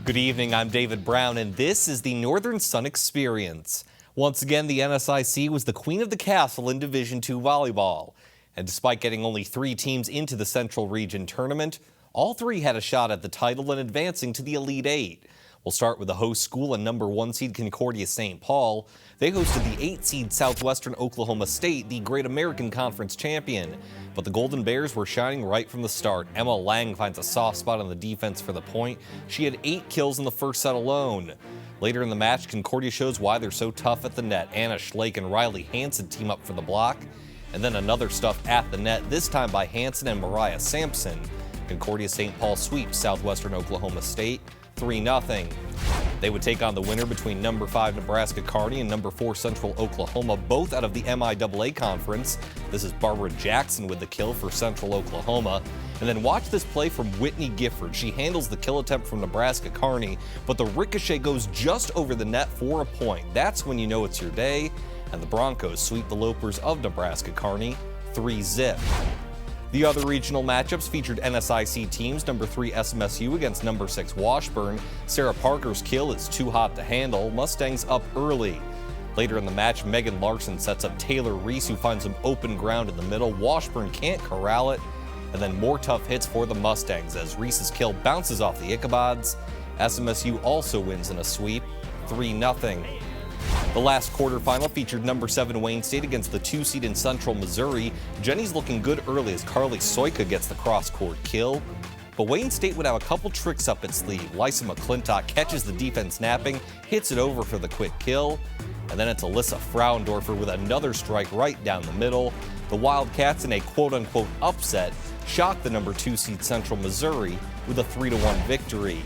Good evening, I'm David Brown, and this is the Northern Sun Experience. Once again, the NSIC was the queen of the castle in Division II volleyball. And despite getting only 3 teams into the Central Region tournament, all 3 had a shot at the title and advancing to the Elite 8. We'll start with the host school and number 1 seed Concordia St. Paul. They hosted the 8 seed Southwestern Oklahoma State, the Great American Conference champion. But the Golden Bears were shining right from the start. Emma Lang finds a soft spot on the defense for the point. She had 8 kills in the first set alone. Later in the match, Concordia shows why they're so tough at the net. Anna Schlake and Riley Hansen team up for the block. And then another stuff at the net, this time by Hansen and Mariah Sampson. Concordia St. Paul sweeps Southwestern Oklahoma State 3-0. They would take on the winner between number 5 Nebraska Kearney and number 4 Central Oklahoma, both out of the MIAA conference. This is Barbara Jackson with the kill for Central Oklahoma. And then watch this play from Whitney Gifford. She handles the kill attempt from Nebraska Kearney, but the ricochet goes just over the net for a point. That's when you know it's your day. And the Broncos sweep the Lopers of Nebraska Kearney 3-0. The other regional matchups featured NSIC teams, number 3 SMSU against number 6 Washburn. Sarah Parker's kill is too hot to handle. Mustangs up early. Later in the match, Megan Larson sets up Taylor Reese, who finds some open ground in the middle. Washburn can't corral it. And then more tough hits for the Mustangs as Reese's kill bounces off the Ichabods. SMSU also wins in a sweep, 3-0. The last quarterfinal featured number 7 Wayne State against the 2 seed in Central Missouri. Jenny's looking good early as Carly Soika gets the cross-court kill. But Wayne State would have a couple tricks up its sleeve. Lysa McClintock catches the defense napping, hits it over for the quick kill. And then it's Alyssa Fraundorfer with another strike right down the middle. The Wildcats, in a quote-unquote upset, shocked the number 2 seed Central Missouri with a 3-1 victory.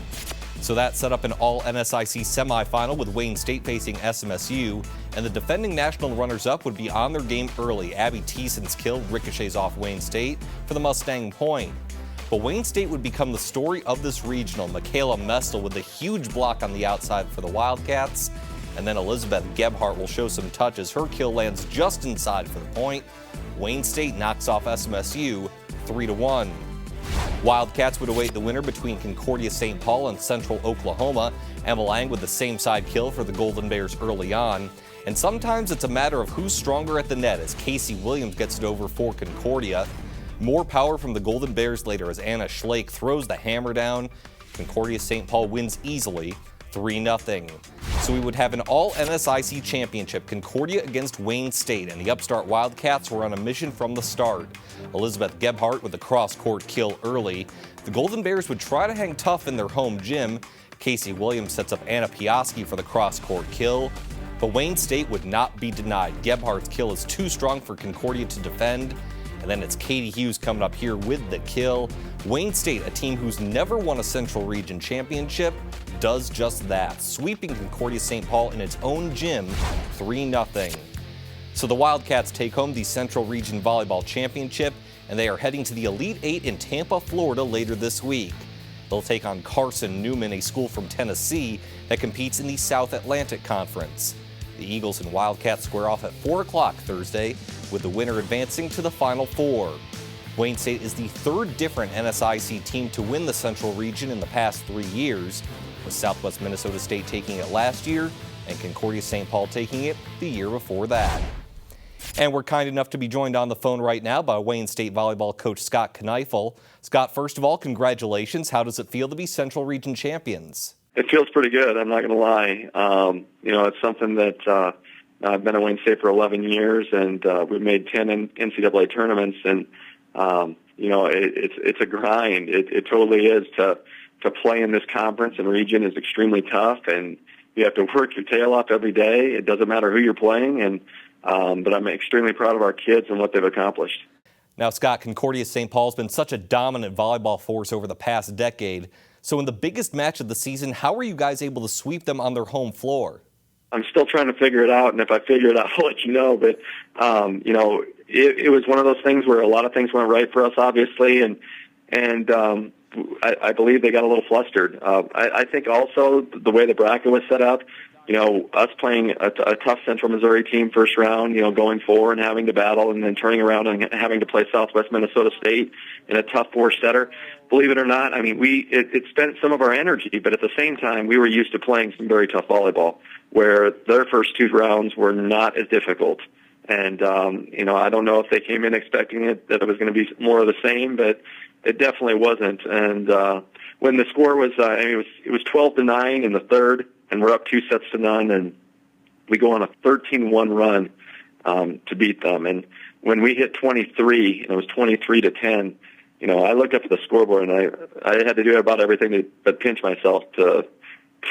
So that set up an all-NSIC semifinal with Wayne State facing SMSU, and the defending national runners-up would be on their game early. Abby Thiessen's kill ricochets off Wayne State for the Mustang point. But Wayne State would become the story of this regional. Michaela Mestel with a huge block on the outside for the Wildcats, and then Elizabeth Gebhardt will show some touches. Her kill lands just inside for the point. Wayne State knocks off SMSU 3-1. Wildcats would await the winner between Concordia St. Paul and Central Oklahoma. Emma Lang with the same side kill for the Golden Bears early on. And sometimes it's a matter of who's stronger at the net as Casey Williams gets it over for Concordia. More power from the Golden Bears later as Anna Schlake throws the hammer down. Concordia St. Paul wins easily, 3-0. So we would have an all-NSIC championship, Concordia against Wayne State, and the upstart Wildcats were on a mission from the start. Elizabeth Gebhardt with the cross-court kill early. The Golden Bears would try to hang tough in their home gym. Casey Williams sets up Anna Piaski for the cross-court kill, but Wayne State would not be denied. Gebhardt's kill is too strong for Concordia to defend. And then it's Katie Hughes coming up here with the kill. Wayne State, a team who's never won a Central Region championship, does just that, sweeping Concordia St. Paul in its own gym 3-0. So the Wildcats take home the Central Region Volleyball Championship, and they are heading to the Elite 8 in Tampa, Florida later this week. They'll take on Carson Newman, a school from Tennessee that competes in the South Atlantic Conference. The Eagles and Wildcats square off at 4 o'clock Thursday, with the winner advancing to the Final Four. Wayne State is the 3rd different NSIC team to win the Central Region in the past 3 years, with Southwest Minnesota State taking it last year and Concordia St. Paul taking it the year before that. And we're kind enough to be joined on the phone right now by Wayne State volleyball coach Scott Kneifel. Scott, first of all, congratulations. How does it feel to be Central Region champions? It feels pretty good, I'm not going to lie. It's something that I've been at Wayne State for 11 years, and we've made 10 NCAA tournaments, and, it's a grind. It totally is. To play in this conference and region is extremely tough, and you have to work your tail off every day. It doesn't matter who you're playing, and but I'm extremely proud of our kids and what they've accomplished. Now, Scott, Concordia St. Paul has been such a dominant volleyball force over the past decade. So in the biggest match of the season, how were you guys able to sweep them on their home floor? I'm still trying to figure it out, and if I figure it out, I'll let you know. But, it was one of those things where a lot of things went right for us, obviously, and I believe they got a little flustered. I think also the way the bracket was set up, us playing a tough Central Missouri team first round, going 4 and having to battle, and then turning around and having to play Southwest Minnesota State in a tough 4-setter. Believe it or not, I mean, it spent some of our energy, but at the same time, we were used to playing some very tough volleyball, where their first 2 rounds were not as difficult. And, I don't know if they came in expecting that it was going to be more of the same, but it definitely wasn't. And when the score was, it was 12-9 in the third, and we're up 2-0, and we go on a 13-1 run to beat them. And when we hit 23, and it was 23-10, I looked up at the scoreboard, and I had to do about everything but pinch myself to.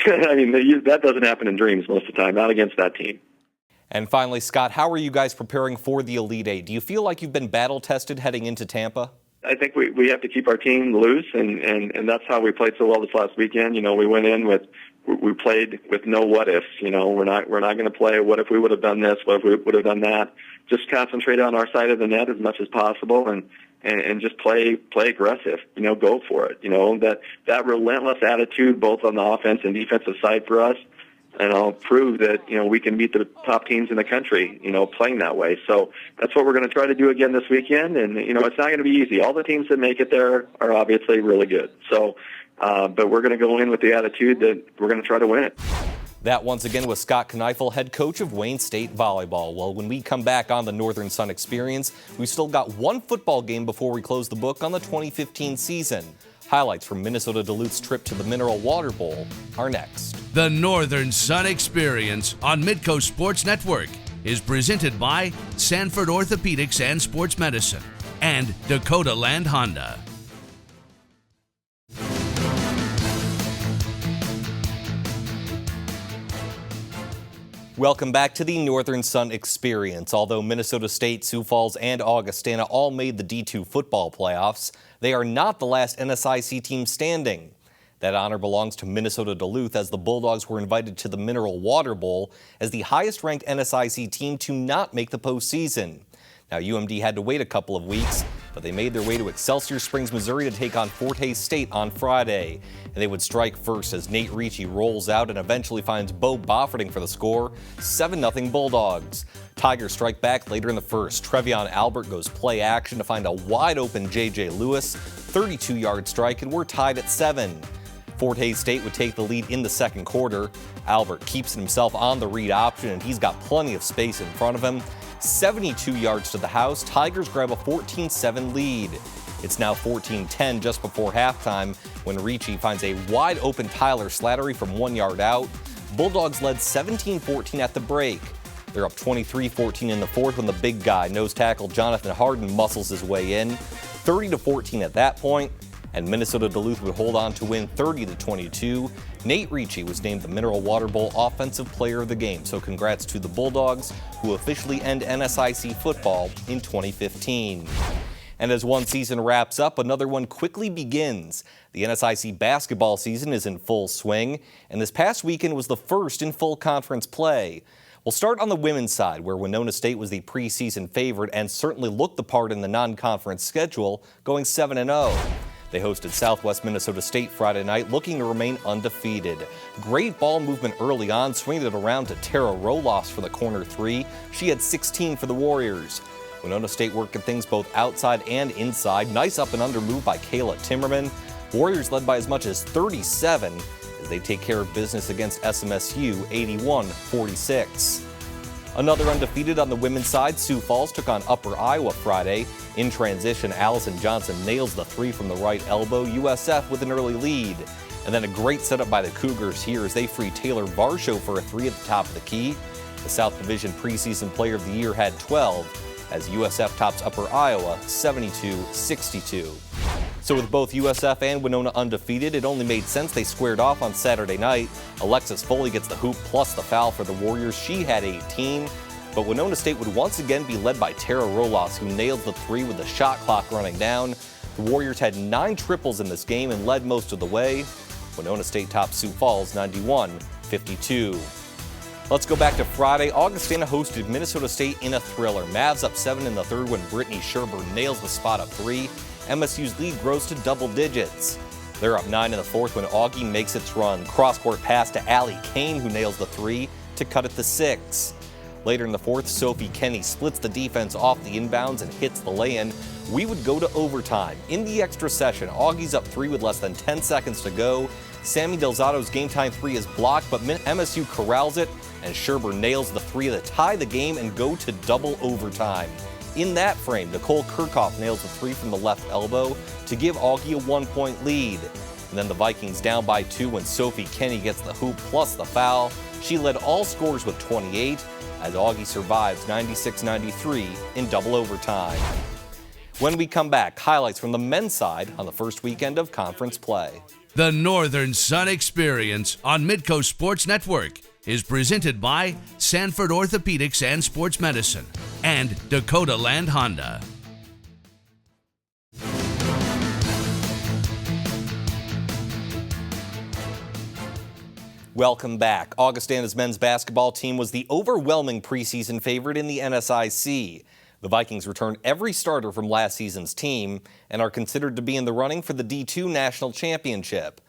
I mean, that doesn't happen in dreams most of the time, not against that team. And finally, Scott, how are you guys preparing for the Elite Eight? Do you feel like you've been battle-tested heading into Tampa? I think we have to keep our team loose, and that's how we played so well this last weekend. We went in we played with no what ifs. We're not going to play what if we would have done this, what if we would have done that. Just concentrate on our side of the net as much as possible, and just play aggressive. Go for it. That relentless attitude, both on the offense and defensive side for us. And I'll prove that, we can beat the top teams in the country, playing that way. So that's what we're going to try to do again this weekend. And, it's not going to be easy. All the teams that make it there are obviously really good. So, but we're going to go in with the attitude that we're going to try to win it. That once again was Scott Kneifel, head coach of Wayne State Volleyball. Well, when we come back on the Northern Sun Experience, we've still got one football game before we close the book on the 2015 season. Highlights from Minnesota Duluth's trip to the Mineral Water Bowl are next. The Northern Sun Experience on Midcoast Sports Network is presented by Sanford Orthopedics and Sports Medicine and Dakota Land Honda. Welcome back to the Northern Sun Experience. Although Minnesota State, Sioux Falls, and Augustana all made the D2 football playoffs, they are not the last NSIC team standing. That honor belongs to Minnesota Duluth, as the Bulldogs were invited to the Mineral Water Bowl as the highest-ranked NSIC team to not make the postseason. Now, UMD had to wait a couple of weeks, but they made their way to Excelsior Springs, Missouri to take on Forte State on Friday. And they would strike first as Nate Ricci rolls out and eventually finds Bo Bofferding for the score, 7-0 Bulldogs. Tigers strike back later in the first. Trevion Albert goes play action to find a wide-open J.J. Lewis, 32-yard strike, and we're tied at 7. Forte State would take the lead in the second quarter. Albert keeps himself on the read option, and he's got plenty of space in front of him. 72 yards to the house, Tigers grab a 14-7 lead. It's now 14-10 just before halftime when Ricci finds a wide-open Tyler Slattery from 1 yard out. Bulldogs led 17-14 at the break. They're up 23-14 in the fourth when the big guy, nose tackle Jonathan Harden, muscles his way in. 30-14 at that point, and Minnesota Duluth would hold on to win 30-22. Nate Ricci was named the Mineral Water Bowl Offensive Player of the Game, so congrats to the Bulldogs, who officially end NSIC football in 2015. And as one season wraps up, another one quickly begins. The NSIC basketball season is in full swing, and this past weekend was the first in full conference play. We'll start on the women's side, where Winona State was the preseason favorite and certainly looked the part in the non-conference schedule, going 7-0. They hosted Southwest Minnesota State Friday night, looking to remain undefeated. Great ball movement early on, swinging it around to Tara Roloffs for the corner three. She had 16 for the Warriors. Winona State working things both outside and inside. Nice up and under move by Kayla Timmerman. Warriors led by as much as 37 as they take care of business against SMSU 81-46. Another undefeated on the women's side, Sioux Falls took on Upper Iowa Friday. In transition, Allison Johnson nails the three from the right elbow. USF with an early lead. And then a great setup by the Cougars here as they free Taylor Varsho for a three at the top of the key. The South Division preseason player of the year had 12 as USF tops Upper Iowa 72-62. So with both USF and Winona undefeated, it only made sense they squared off on Saturday night. Alexis Foley gets the hoop plus the foul for the Warriors. She had 18. But Winona State would once again be led by Tara Roloffs, who nails the three with the shot clock running down. The Warriors had 9 triples in this game and led most of the way. Winona State tops Sioux Falls 91-52. Let's go back to Friday. Augustana hosted Minnesota State in a thriller. Mavs up 7 in the third when Brittany Sherber nails the spot up 3. MSU's lead grows to double digits. They're up 9 in the fourth when Augie makes its run. Cross-court pass to Allie Kane, who nails the three to cut it to 6. Later in the fourth, Sophie Kenny splits the defense off the inbounds and hits the lay-in. We would go to overtime. In the extra session, Augie's up 3 with less than 10 seconds to go. Sammy Delzato's game-time three is blocked, but MSU corrals it, and Sherber nails the three to tie the game and go to double overtime. In that frame, Nicole Kirchhoff nails the three from the left elbow to give Augie a 1-point lead. And then the Vikings down by 2 when Sophie Kenny gets the hoop plus the foul. She led all scorers with 28 as Augie survives 96-93 in double overtime. When we come back, highlights from the men's side on the first weekend of conference play. The Northern Sun Experience on Midcoast Sports Network is presented by Sanford Orthopedics and Sports Medicine and Dakota Land Honda. Welcome back. Augustana's men's basketball team was the overwhelming preseason favorite in the NSIC. The Vikings returned every starter from last season's team and are considered to be in the running for the D2 National Championship.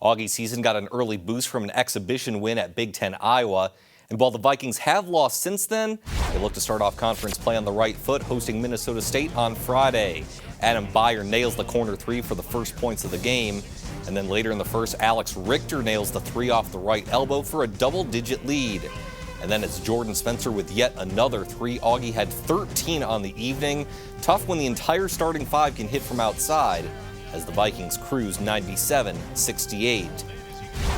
Augie's season got an early boost from an exhibition win at Big Ten Iowa. And while the Vikings have lost since then, they look to start off conference play on the right foot, hosting Minnesota State on Friday. Adam Beyer nails the corner three for the first points of the game. And then later in the first, Alex Richter nails the three off the right elbow for a double-digit lead. And then it's Jordan Spencer with yet another three. Augie had 13 on the evening. Tough when the entire starting five can hit from outside, as the Vikings cruise 97-68.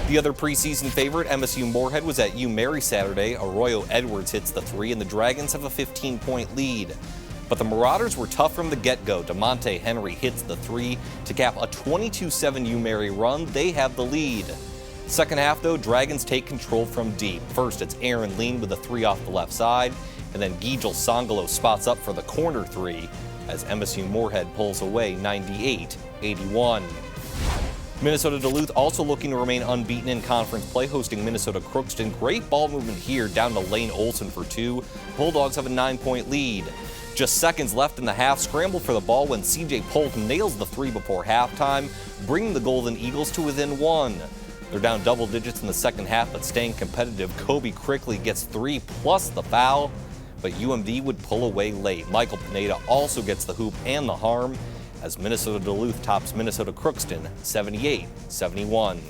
The other preseason favorite, MSU Moorhead, was at UMary Saturday. Arroyo Edwards hits the three, and the Dragons have a 15-point lead. But the Marauders were tough from the get-go. DeMonte Henry hits the three to cap a 22-7 UMary run. They have the lead. Second half, though, Dragons take control from deep. First, it's Aaron Lean with a three off the left side, and then Gijel Songolo spots up for the corner three as MSU Moorhead pulls away 98-81. Minnesota Duluth also looking to remain unbeaten in conference play, hosting Minnesota Crookston. Great ball movement here down to Lane Olson for 2. Bulldogs have a 9-point lead. Just seconds left in the half, scramble for the ball when CJ Polk nails the three before halftime, bringing the Golden Eagles to within 1. They're down double digits in the second half, but staying competitive. Kobe Crickley gets 3 plus the foul, but UMD would pull away late. Michael Pineda also gets the hoop and the harm, as Minnesota Duluth tops Minnesota Crookston 78-71.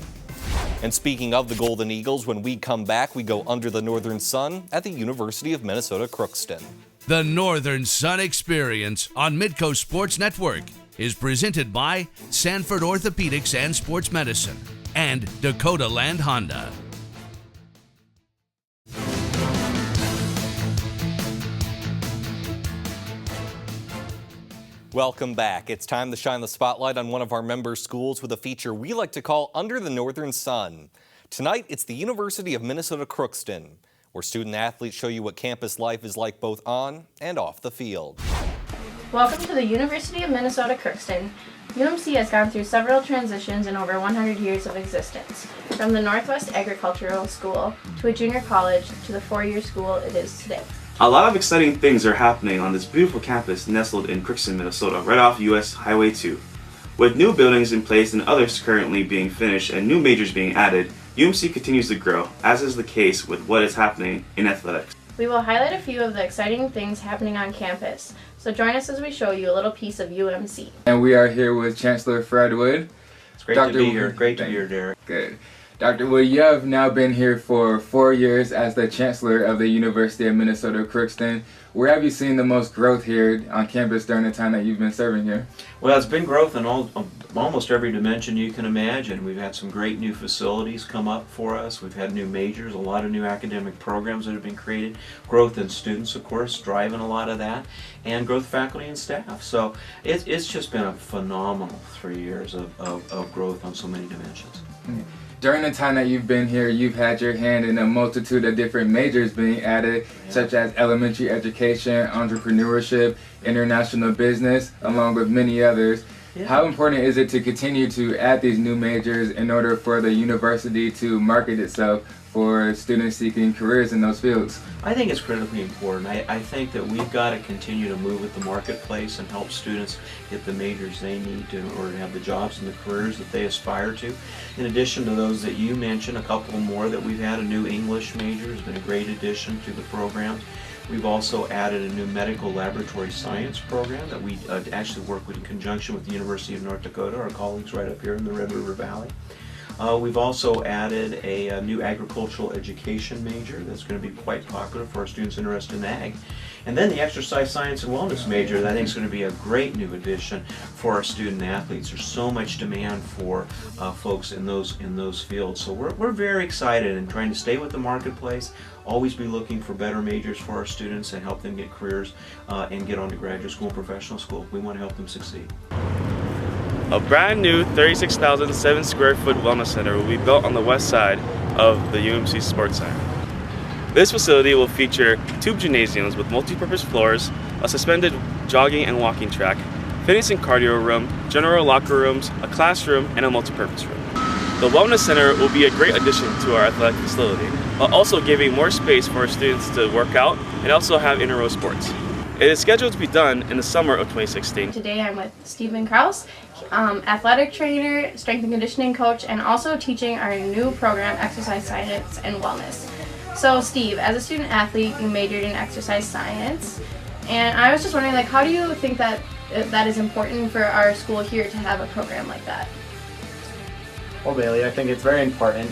And speaking of the Golden Eagles, when we come back, we go under the northern sun at the University of Minnesota Crookston. The Northern Sun Experience on Midcoast Sports Network is presented by Sanford Orthopedics and Sports Medicine and Dakota Land Honda. Welcome back. It's time to shine the spotlight on one of our member schools with a feature we like to call Under the Northern Sun. Tonight, it's the University of Minnesota Crookston, where student athletes show you what campus life is like both on and off the field. Welcome to the University of Minnesota Crookston. UMC has gone through several transitions in over 100 years of existence, from the Northwest Agricultural School to a junior college to the 4-year school it is today. A lot of exciting things are happening on this beautiful campus nestled in Crookston, Minnesota, right off US Highway 2. With new buildings in place and others currently being finished and new majors being added, UMC continues to grow, as is the case with what is happening in athletics. We will highlight a few of the exciting things happening on campus, so join us as we show you a little piece of UMC. And we are here with Chancellor Fred Wood. It's great to be here. Great to be here, Derek. Good. Dr. Wood, you have now been here for 4 years as the Chancellor of the University of Minnesota Crookston. Where have you seen the most growth here on campus during the time that you've been serving here? Well, it's been growth in almost every dimension you can imagine. We've had some great new facilities come up for us. We've had new majors, a lot of new academic programs that have been created. Growth in students, of course, driving a lot of that, and growth faculty and staff. So it's just been a phenomenal 3 years of growth on so many dimensions. Mm-hmm. During the time that you've been here, you've had your hand in a multitude of different majors being added, such as elementary education, entrepreneurship, international business, along with many others. Yeah. How important is it to continue to add these new majors in order for the university to market itself for students seeking careers in those fields? I think it's critically important. I think that we've got to continue to move with the marketplace and help students get the majors they need in order to have the jobs and the careers that they aspire to. In addition to those that you mentioned, a couple more that we've had. A new English major has been a great addition to the program. We've also added a new medical laboratory science program that we actually work with in conjunction with the University of North Dakota, our colleagues right up here in the Red River Valley. We've also added a new agricultural education major that's going to be quite popular for our students interested in ag. And then the exercise science and wellness major that I think is going to be a great new addition for our student athletes. There's so much demand for folks in those fields. So we're very excited and trying to stay with the marketplace, always be looking for better majors for our students and help them get careers and get on to graduate school and professional school. We want to help them succeed. A brand new 36,007 square foot wellness center will be built on the west side of the UMC Sports Center. This facility will feature 2 gymnasiums with multi-purpose floors, a suspended jogging and walking track, fitness and cardio room, general locker rooms, a classroom, and a multi-purpose room. The wellness center will be a great addition to our athletic facility, while also giving more space for our students to work out and also have inter-row sports. It is scheduled to be done in the summer of 2016. Today I'm with Stephen Kraus, athletic trainer, strength and conditioning coach, and also teaching our new program, Exercise Science and Wellness. So Steve, as a student athlete, you majored in exercise science, and I was just wondering, like, how do you think that is important for our school here to have a program like that? Well, Bailey, I think it's very important.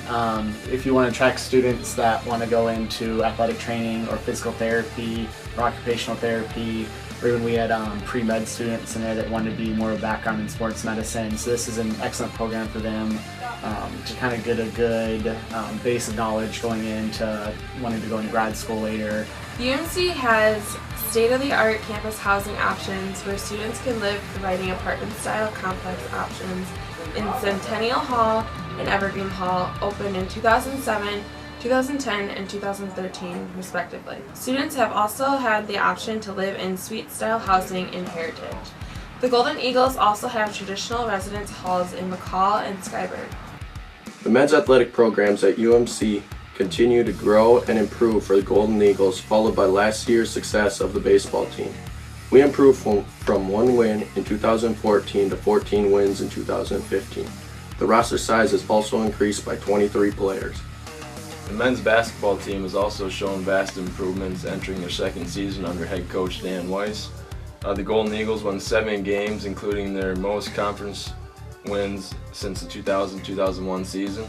If you want to attract students that want to go into athletic training or physical therapy or occupational therapy, or even we had pre-med students in there that wanted to be more of a background in sports medicine. So this is an excellent program for them to kind of get a good base of knowledge going into wanting to go into grad school later. UMC has state-of-the-art campus housing options where students can live, providing apartment-style complex options in Centennial Hall and Evergreen Hall, opened in 2007, 2010, and 2013, respectively. Students have also had the option to live in suite-style housing in Heritage. The Golden Eagles also have traditional residence halls in McCall and Skyburg. The men's athletic programs at UMC continue to grow and improve for the Golden Eagles, followed by last year's success of the baseball team. We improved from 1 win in 2014 to 14 wins in 2015. The roster size has also increased by 23 players. The men's basketball team has also shown vast improvements entering their second season under head coach Dan Weiss. The Golden Eagles won 7 games, including their most conference wins since the 2000-2001 season.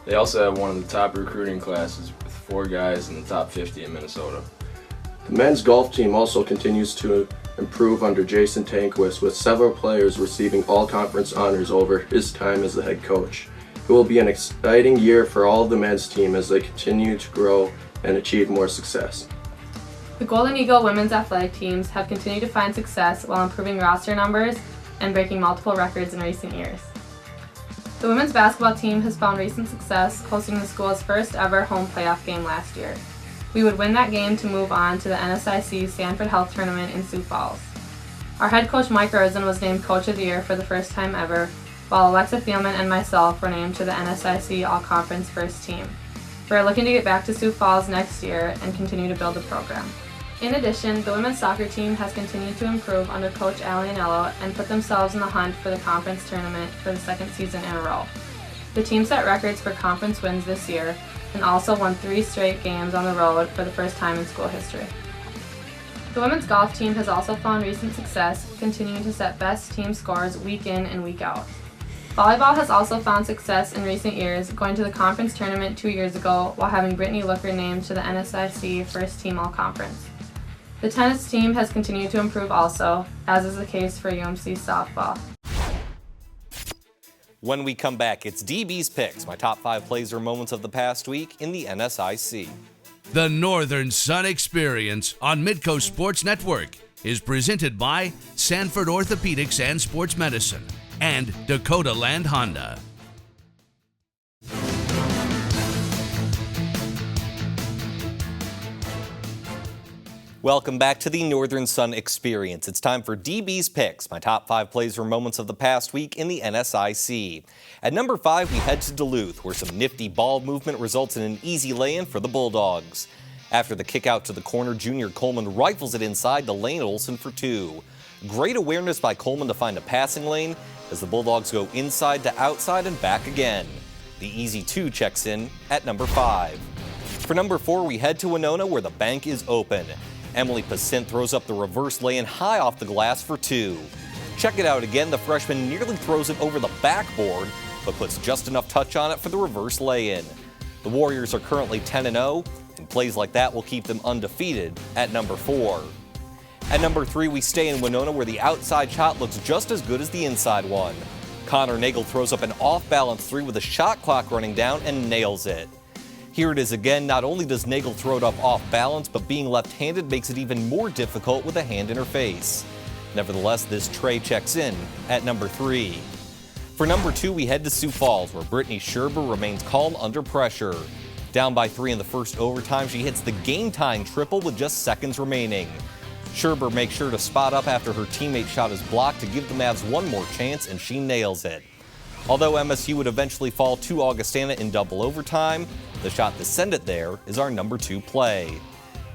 They also have one of the top recruiting classes with 4 guys in the top 50 in Minnesota. The men's golf team also continues to improve under Jason Tanquist, with several players receiving all-conference honors over his time as the head coach. It will be an exciting year for all of the men's team as they continue to grow and achieve more success. The Golden Eagle women's athletic teams have continued to find success while improving roster numbers and breaking multiple records in recent years. The women's basketball team has found recent success hosting the school's first ever home playoff game last year. We would win that game to move on to the NSIC Sanford Health Tournament in Sioux Falls. Our head coach Mike Rosen was named Coach of the Year for the first time ever, while Alexa Thielman and myself were named to the NSIC All-Conference First Team. We are looking to get back to Sioux Falls next year and continue to build the program. In addition, the women's soccer team has continued to improve under Coach Alianello and put themselves in the hunt for the conference tournament for the second season in a row. The team set records for conference wins this year and also won 3 straight games on the road for the first time in school history. The women's golf team has also found recent success, continuing to set best team scores week in and week out. Volleyball has also found success in recent years, going to the conference tournament 2 years ago while having Brittany Looker named to the NSIC First Team All-Conference. The tennis team has continued to improve also, as is the case for UMC softball. When we come back, it's DB's Picks, my top 5 plays or moments of the past week in the NSIC. The Northern Sun Experience on Midcoast Sports Network is presented by Sanford Orthopedics and Sports Medicine and Dakota Land Honda. Welcome back to the Northern Sun Experience. It's time for DB's Picks, my top 5 plays or moments of the past week in the NSIC. At number 5, we head to Duluth, where some nifty ball movement results in an easy lay-in for the Bulldogs. After the kick out to the corner, Junior Coleman rifles it inside to Lane Olson for 2. Great awareness by Coleman to find a passing lane as the Bulldogs go inside to outside and back again. The easy 2 checks in at number 5. For number 4, we head to Winona, where the bank is open. Emily Pacint throws up the reverse lay-in high off the glass for 2. Check it out again, the freshman nearly throws it over the backboard, but puts just enough touch on it for the reverse lay-in. The Warriors are currently 10-0, and plays like that will keep them undefeated at number 4. At number 3, we stay in Winona, where the outside shot looks just as good as the inside one. Connor Nagel throws up an off-balance 3 with a shot clock running down and nails it. Here it is again. Not only does Nagel throw it up off balance, but being left-handed makes it even more difficult with a hand in her face. Nevertheless, this tray checks in at number 3. For number 2, we head to Sioux Falls, where Brittany Scherber remains calm under pressure. Down by 3 in the first overtime, she hits the game-tying triple with just seconds remaining. Scherber makes sure to spot up after her teammate shot is blocked to give the Mavs one more chance, and she nails it. Although MSU would eventually fall to Augustana in double overtime, the shot to send it there is our number 2 play.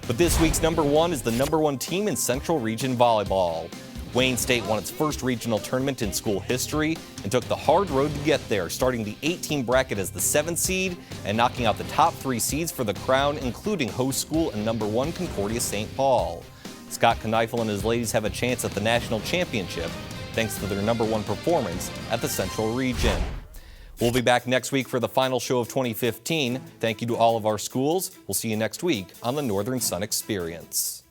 But this week's number 1 is the number 1 team in Central Region Volleyball. Wayne State won its first regional tournament in school history and took the hard road to get there, starting the 8-team bracket as the 7th seed and knocking out the top 3 seeds for the crown, including host school and number 1 Concordia St. Paul. Scott Kneifel and his ladies have a chance at the national championship, thanks to their number 1 performance at the Central Region. We'll be back next week for the final show of 2015. Thank you to all of our schools. We'll see you next week on the Northern Sun Experience.